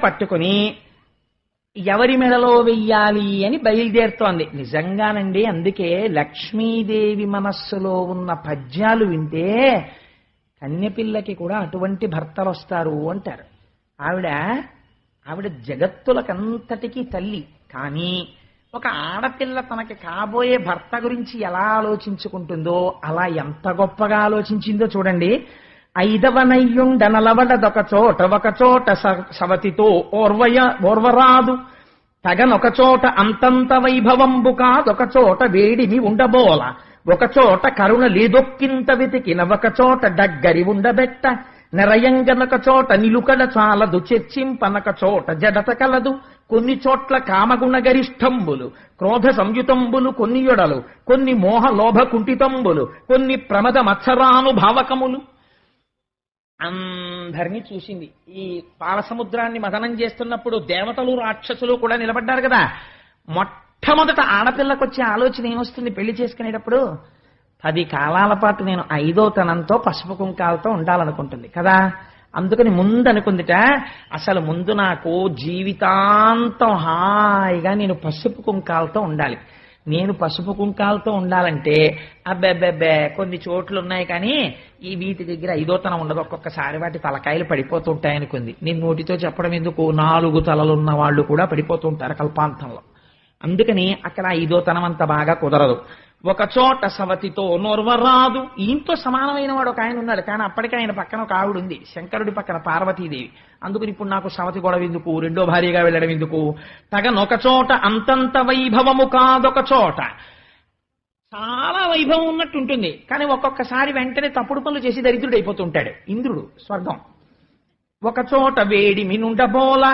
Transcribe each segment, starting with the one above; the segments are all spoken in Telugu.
పట్టుకుని ఎవరి మెడలో వెయ్యాలి అని బయలుదేరుతోంది. నిజంగానండి, అందుకే లక్ష్మీదేవి మనస్సులో ఉన్న పద్యాలు వింటే కన్యపిల్లకి కూడా అటువంటి భర్తలు వస్తారు అంటారు. ఆవిడ జగత్తులకంతటికీ తల్లి. కానీ ఒక ఆడపిల్ల తనకి కాబోయే భర్త గురించి ఎలా ఆలోచించుకుంటుందో అలా ఎంత గొప్పగా ఆలోచించిందో చూడండి. ఐదవనయ్యుండనలవడదొక చోట ఒక చోట సవతితో ఓర్వరాదు తగనొక చోట అంతంత వైభవంబు కాదొక చోట వేడిమి ఉండబోల ఒక చోట కరుణ లేదొక్కింత వెతికిన ఒక చోట డగ్గరి ఉండబెట్ట నెరయంగనొక చోట నిలుకడ చాలదు చర్చింపనక చోట జడత కలదు కొన్ని చోట్ల కామగుణ గరిష్టంబులు క్రోధ సంయుతంబులు కొన్ని యొడలు కొన్ని మోహ లోభ కుంఠితంబులు కొన్ని ప్రమద మత్సరానుభావకములు. అందరినీ చూసింది. ఈ పాలసముద్రాన్ని మదనం చేస్తున్నప్పుడు దేవతలు రాక్షసులు కూడా నిలబడ్డారు కదా. మొట్టమొదట ఆడపిల్లకొచ్చే ఆలోచన ఏమొస్తుంది పెళ్లి చేసుకునేటప్పుడు? 10 కాలాల పాటు నేను 5వ తనంతో పసుపు కుంకాలతో ఉండాలనుకుంటుంది కదా. అందుకని ముందు అనుకుందిట, అసలు ముందు నాకు జీవితాంతం హాయిగా నేను పసుపు కుంకాలతో ఉండాలి. నేను పసుపు కుంకాలతో ఉండాలంటే అబ్బెబ్బెబ్బే కొన్ని చోట్లు ఉన్నాయి కానీ ఈ వీటి దగ్గర 5వ తనం ఉండదు, ఒక్కొక్కసారి వాటి తలకాయలు పడిపోతుంటాయనుకుంది. నేను నోటితో చెప్పడం ఎందుకు, 4 తలలున్న వాళ్ళు కూడా పడిపోతుంటారు కల్పాంతంలో. అందుకని అక్కడ 5వ తనం అంత బాగా కుదరదు. ఒక చోట సవతితో నోర్వరాదు. ఈయంతో సమానమైన వాడు ఒక ఆయన ఉన్నాడు, కానీ అప్పటికే ఆయన పక్కన ఒక ఆవిడ ఉంది, శంకరుడి పక్కన పార్వతీదేవి. అందుకని ఇప్పుడు నాకు సవతి గొడవ ఎందుకు, 2వ భార్యగా వెళ్ళడం ఎందుకు? తగనొక చోట అంతంత వైభవము కాదొక చోట. చాలా వైభవం ఉన్నట్టు ఉంటుంది, కానీ ఒక్కొక్కసారి వెంటనే తప్పుడు పనులు చేసి దరిద్రుడు అయిపోతుంటాడు ఇంద్రుడు స్వర్గం. ఒక చోట వేడి మినుండబోల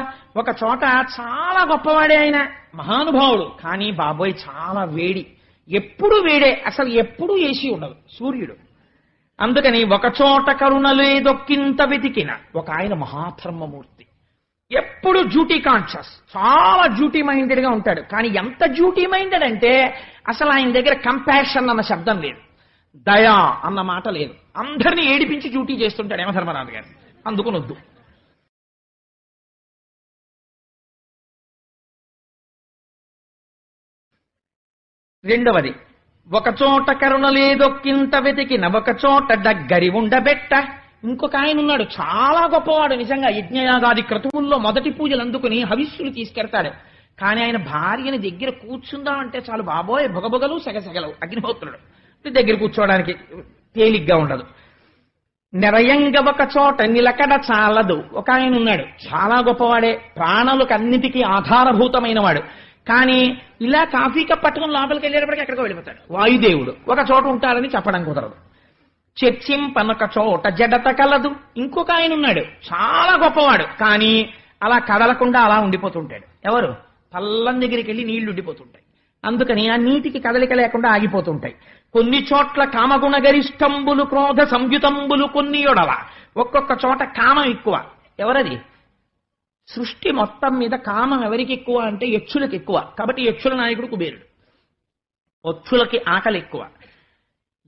ఒక చోట చాలా గొప్పవాడే ఆయన, మహానుభావుడు, కానీ బాబోయ్ చాలా వేడి, ఎప్పుడు వేడే, అసలు ఎప్పుడూ ఏసీ ఉండదు సూర్యుడు. అందుకని ఒక చోట కరుణ లేదొక్కింత వెతికిన ఒక ఆయన మహాధర్మమూర్తి, ఎప్పుడు డ్యూటీ కాన్షియస్, చాలా డ్యూటీ మైండెడ్ గా ఉంటాడు. కానీ ఎంత డ్యూటీ మైండెడ్ అంటే అసలు ఆయన దగ్గర కంపాషన్ అన్న శబ్దం లేదు, దయా అన్న మాట లేదు. అందరినీ ఏడిపించి డ్యూటీ చేస్తుంటాడు యమధర్మరాజు గారు. అందుకునొద్దు. రెండవది, ఒక చోట కరుణ లేదొక్కింత వెతికిన ఒక చోట డగ్గరి ఉండబెట్ట. ఇంకొక ఆయన ఉన్నాడు, చాలా గొప్పవాడు నిజంగా, యజ్ఞయాగాది క్రతువుల్లో మొదటి పూజలు అందుకుని హవిస్సులు తీసుకెడతాడు. కానీ ఆయన భార్యని దగ్గర కూర్చుందామంటే చాలు బాబోయ్ బొగబొగలు సెగసెగలు, అగ్నిహోత్రుడు దగ్గర కూర్చోవడానికి తేలిగ్గా ఉండదు. నెరయంగ ఒక చోట నిలకడ చాలదు. ఒక ఆయన ఉన్నాడు, చాలా గొప్పవాడే, ప్రాణులకు అన్నిటికీ ఆధారభూతమైన వాడు, కానీ ఇలా కాఫీ కప్ పట్టుకుని లోపలికి వెళ్ళేటప్పటికి ఎక్కడికో వెళ్ళిపోతాడు. వాయుదేవుడు ఒక చోట ఉంటారని చెప్పడం కుదరదు. చర్చింపనొక చోట జడత కలదు. ఇంకొక ఆయన ఉన్నాడు, చాలా గొప్పవాడు, కానీ అలా కదలకుండా అలా ఉండిపోతుంటాడు. ఎవరు? పల్లం దగ్గరికి వెళ్ళి నీళ్లు ఉండిపోతుంటాయి, అందుకని ఆ నీటికి కదలిక లేకుండా ఆగిపోతుంటాయి. కొన్ని చోట్ల కామగుణ గరిష్టంబులు క్రోధ సంయుతంబులు కొన్ని యొడల. ఒక్కొక్క చోట కామం ఎక్కువ. ఎవరది? సృష్టి మొత్తం మీద కామం ఎవరికి ఎక్కువ అంటే యక్షులకు ఎక్కువ. కాబట్టి యక్షుల నాయకుడు కుబేరుడు. పక్షులకి ఆకలి ఎక్కువ,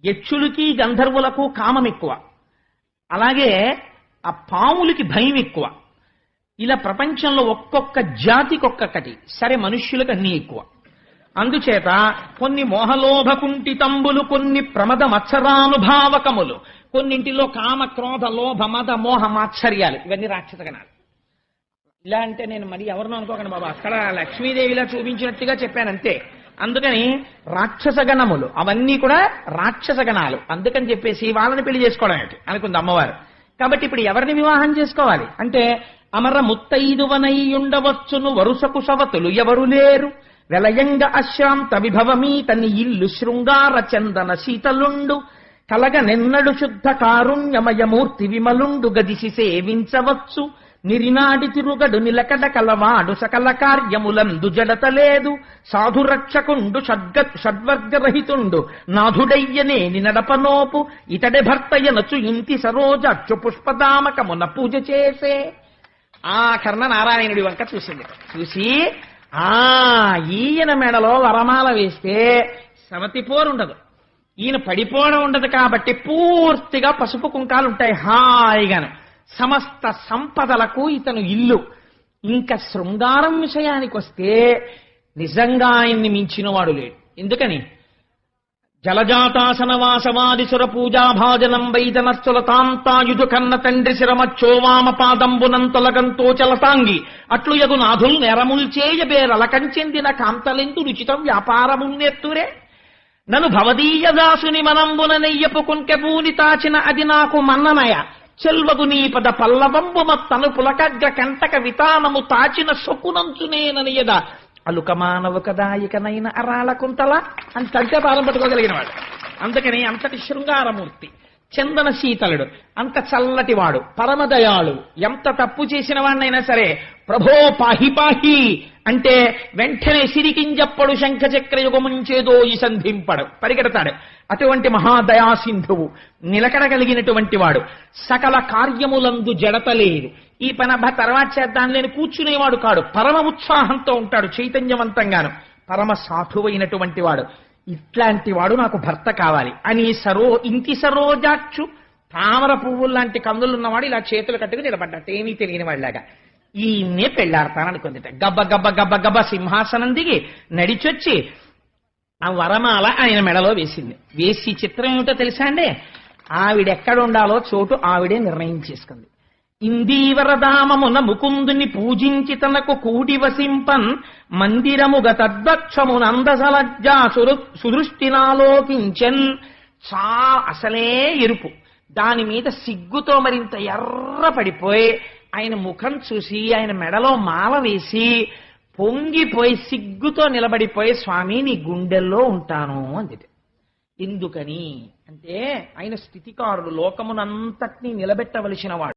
యక్షులకి గంధర్వులకు కామం ఎక్కువ, అలాగే ఆ పాములకి భయం ఎక్కువ. ఇలా ప్రపంచంలో ఒక్కొక్క జాతికి ఒక్కొక్కటి. సరే, మనుష్యులకు అన్నీ ఎక్కువ. అందుచేత కొన్ని మోహలోభ కుంఠితంబులు కొన్ని ప్రమద మత్సరానుభావకములు, కొన్నింటిలో కామ క్రోధ లోభ మద మోహ మాత్సర్యాలు, ఇవన్నీ రాక్షస గణాలు. ఇలా అంటే నేను మరి ఎవరినో అనుకోకండి బాబా, అక్కడ లక్ష్మీదేవిలా చూపించినట్టుగా చెప్పానంతే. అందుకని రాక్షస గణములు అవన్నీ కూడా రాక్షస గణాలు. అందుకని చెప్పేసి వాళ్ళని పెళ్లి చేసుకోవడం ఏంటి అనుకుంది అమ్మవారు. కాబట్టి ఇప్పుడు ఎవరిని వివాహం చేసుకోవాలి అంటే అమర ముత్తైదువనయ్యుండవచ్చును వరుసకు సవతులు ఎవరు లేరు వెలయంగ అశ్రాంత విభవమీతని ఇల్లు శృంగార చందన శీతలుండు కలగ నెన్నడు శుద్ధ కారుణ్యమయమూర్తి విమలుండు గదిసి సేవించవచ్చు నిరినాడి తిరుగడు నిలకడ కలవాడు సకల కార్యములందు జడత లేదు సాధురక్షకుండు షడ్వర్గరహితుండు నాథుడయ్యనేని నడపనోపు ఇతడే భర్తయ్యనచు ఇంటి సరోజాక్షు పుష్పదామకమున పూజ చేసే. ఆ కర్ణ నారాయణుడి వంక చూసింది. చూసి ఈయన మెడలో వరమాల వేస్తే సవతి పోరుండదు, ఈయన పడిపోవడం ఉండదు, కాబట్టి పూర్తిగా పసుపు కుంకాలు ఉంటాయి హాయిగాను. సమస్త సంపదలకు ఇతను ఇల్లు. ఇంకా శృంగారం విషయానికి వస్తే నిజంగా ఆయన్ని మించినవాడు లేడు. ఎందుకని జలజాతాసన వాసవాదిసుర పూజాభాజనం వైదనస్తుల తాంతాయుధు కన్న తండ్రి శిరమచ్చోవామ పాదంబునంతొలగంతో చలతాంగి అట్లు యగు నాథుల్ నెరముల్చేయబేరలకంచెందిన కాంతలెందు రుచితం వ్యాపారమున్నెత్తురే నను భవదీయ దాసుని మనంబున నెయ్యపు కుంకెపూని తాచిన అది నాకు మన్ననయ చెల్వగు నీ పద పల్లవంబు మత్తను పులకగ్ర కంటక వితానము తాచిన సొక్కునంచునేననియద అలుక మానవ కదాయికనైన అరాళ కుంతల అంతంటే పాలం పట్టుకోగలిగిన వాడు. అందుకని అంతటి శృంగారమూర్తి, చందన శీతలుడు, అంత చల్లటివాడు, పరమదయాళు. ఎంత తప్పు చేసిన వాడినైనా సరే ప్రభో పాహి పాహి అంటే వెంటనే సిరికింజప్పడు శంఖచక్రయుగముంచేదో ఈ సంధింపడు, పరిగెడతాడు. అటువంటి మహాదయాసింధువు, నిలకడగలిగినటువంటి వాడు, సకల కార్యములందు జడత లేదు. ఈ పని అబ్బా తర్వాత చేద్దాం లేని కూర్చునేవాడు కాడు. పరమ ఉత్సాహంతో ఉంటాడు, చైతన్యవంతంగాను. పరమ సాధువైనటువంటి వాడు. ఇట్లాంటి వాడు నాకు భర్త కావాలి అని ఇంటి సరోజాక్షు తామర పువ్వుల్లాంటి కందులున్నవాడు ఇలా చేతులు కట్టుకుని నిలబడ్డట్టు, ఏమీ తెలియని వాళ్ళలాగా. ఈయన్నే పెళ్లాడతాననుకుందిట. గబ్బ గబ్బ గబ్బ గబ్బ సింహాసనం దిగి నడిచొచ్చి ఆ వరమాల ఆయన మెడలో వేసింది. వేసి చిత్రం ఏమిటో తెలుసా అండి, ఆవిడెక్కడ ఉండాలో చోటు ఆవిడే నిర్ణయం చేసుకుంది. ఇందీవరధామమున ముకుందుని పూజించి తనకు కూడి వసింపన్ మందిరముగ తద్వక్షమునందసలజ్జా సుదృష్టినాలోకించన్. అసలే ఎరుపు, దాని మీద సిగ్గుతో మరింత ఎర్ర పడిపోయి ఆయన ముఖం చూసి ఆయన మెడలో మాల వేసి పొంగిపోయి సిగ్గుతో నిలబడిపోయి స్వామి నీ గుండెల్లో ఉంటాను అంది. ఎందుకని అంటే ఆయన స్థితికారుడు, లోకమునంతటినీ నిలబెట్టవలసిన వాడు.